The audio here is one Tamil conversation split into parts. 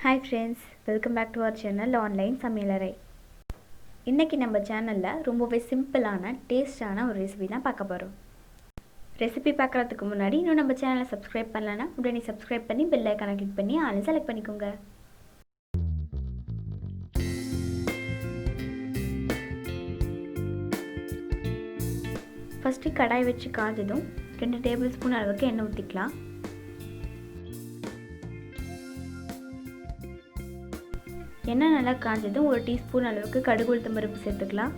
Hi friends, welcome back to our channel Online Samayalarai. இன்னைக்கு நம்ம சேனல்ல ரொம்பவே சிம்பிளான டேஸ்டான ஒரு ரெசிபி தான் பார்க்க போறோம். ரெசிபி பார்க்கறதுக்கு முன்னாடி இன்னும் நம்ம சேனலை சப்ஸ்கிரைப் பண்ணலனா உடனே சப்ஸ்கிரைப் பண்ணி பெல் ஐகானை கிளிக் பண்ணி ஆல் செலக்ட் பண்ணிக்கோங்க. ஃபர்ஸ்ட் கடாய் வச்சு காஞ்சதும் 2 டேபிள் ஸ்பூன் அளவுக்கு எண்ணெய் ஊத்திக்கலாம். எண்ணெய் நல்லா காஞ்சதும் 1 டீஸ்பூன் அளவுக்கு கடுகு உளுத்தம் பருப்பு சேர்த்துக்கலாம்.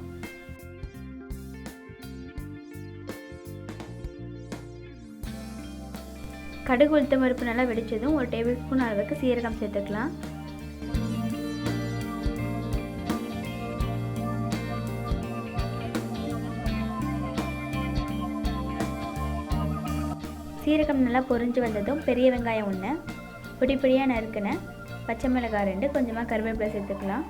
கடுகு உளுத்தம் பருப்பு நல்லா வெடிச்சதும் 1 டேபிள் ஸ்பூன் அளவுக்கு சீரகம் சேர்த்துக்கலாம். சீரகம் நல்லா பொரிஞ்சு வந்ததும் பெரிய வெங்காயம் 1, பொடி பொடியாக நறுக்கின பச்சை மிளகாய் 2, கொஞ்சமாக கருவேப்பிலை சேர்த்துக்கலாம்.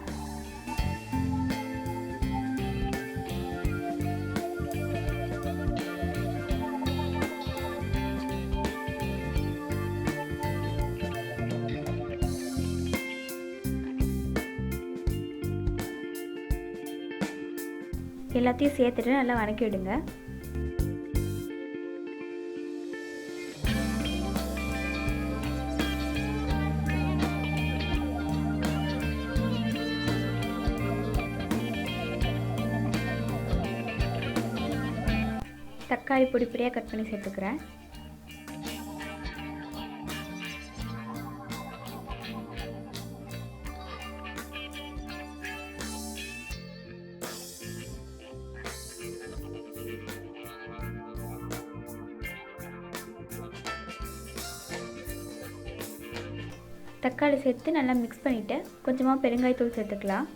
எல்லாத்தையும் சேர்த்துட்டு நல்லா வதக்கி விடுங்க. தக்காளி பொடி பொடியாக கட் பண்ணி சேர்த்துக்கிறேன். தக்காளி சேர்த்து நல்லா மிக்ஸ் பண்ணிவிட்டு கொஞ்சமாக பெருங்காயத்தூள் சேர்த்துக்கலாம்.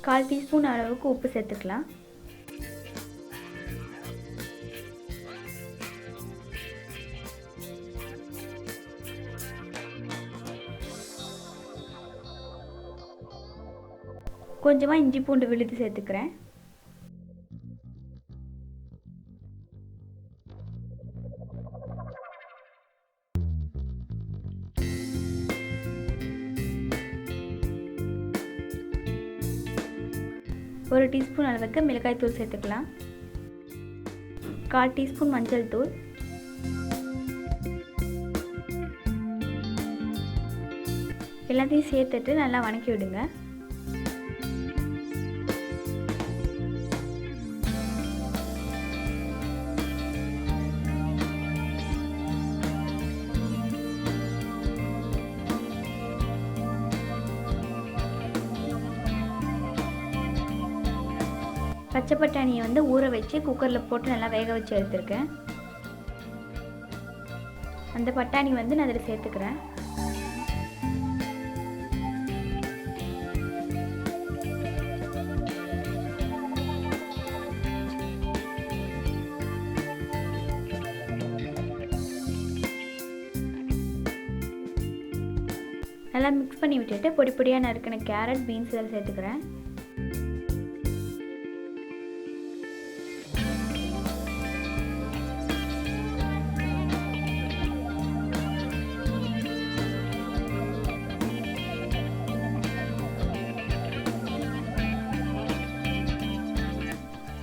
கால் டீஸ்பூன் அளவுக்கு உப்பு சேர்த்துக்கலாம். கொஞ்சமாக இஞ்சி பூண்டு விழுது சேர்த்துக்கிறேன். ஒரு டீஸ்பூன் அளவுக்கு மிளகாய் தூள் சேர்த்துக்கலாம். கால் டீஸ்பூன் மஞ்சள் தூள், எல்லாத்தையும் சேர்த்துட்டு நல்லா வதக்கி விடுங்க. பச்சை பட்டாணியை ஊற வச்சு குக்கரில் போட்டு நல்லா வேக வச்சு எடுத்துருக்கேன். அந்த பட்டாணி நான் அதில் சேர்த்துக்கிறேன். நல்லா மிக்ஸ் பண்ணி விட்டுட்டு பொடி பொடியாக நறுக்கின கேரட், பீன்ஸ் இதில் சேர்த்துக்கிறேன்.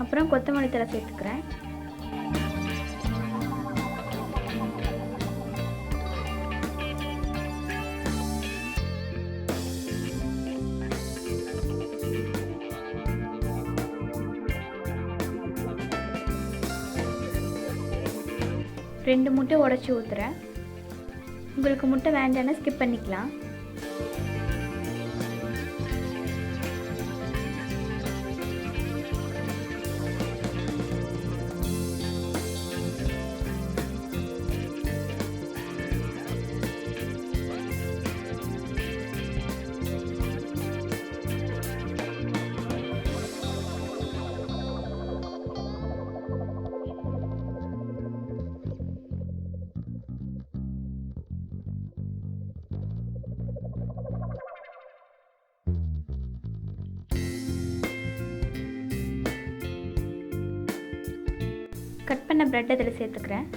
அப்புறம் கொத்தமல்லி தழை சேர்த்துக்கிறேன். ரெண்டு முட்டை உடைச்சி ஊற்றுறேன். உங்களுக்கு முட்டை வேண்டாம்னா ஸ்கிப் பண்ணிக்கலாம். கட் பண்ண பிரெட் அதில் சேர்த்துக்கிறேன்.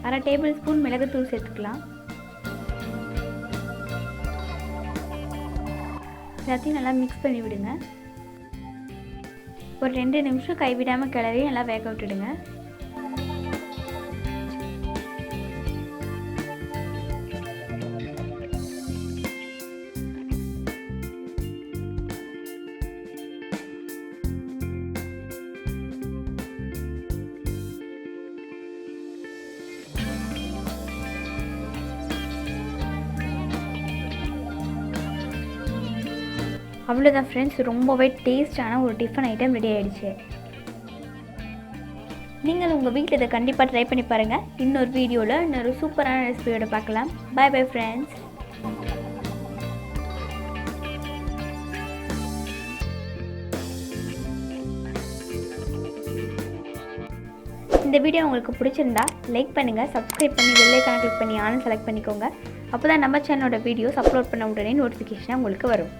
அரை டேபிள் ஸ்பூன் மிளகுத்தூள் சேர்த்துக்கலாம். எல்லாத்தையும் நல்லா மிக்ஸ் பண்ணி விடுங்க. ஒரு 2 நிமிஷம் கைவிடாமல் கிளறி நல்லா வேக விட்டுடுங்க. அவ்வளோதான் ஃப்ரெண்ட்ஸ், ரொம்பவே டேஸ்டான ஒரு டிஃபன் ஐட்டம் ரெடி ஆகிடுச்சு. நீங்கள் உங்கள் வீட்டில் இதை கண்டிப்பாக ட்ரை பண்ணி பாருங்கள். இன்னொரு வீடியோவில் இன்னொரு சூப்பரான ரெசிபியோட பார்க்கலாம். Bye bye friends. இந்த வீடியோ உங்களுக்கு பிடிச்சிருந்தா லைக் பண்ணுங்கள், சப்ஸ்கிரைப் பண்ணி பெல் ஐகானை கிளிக் பண்ணி ஆன் செலக்ட் பண்ணிக்கோங்க. அப்போ தான் நம்ம சேனலோட வீடியோஸ் அப்லோட் பண்ண உடனே நோட்டிஃபிகேஷன் உங்களுக்கு வரும்.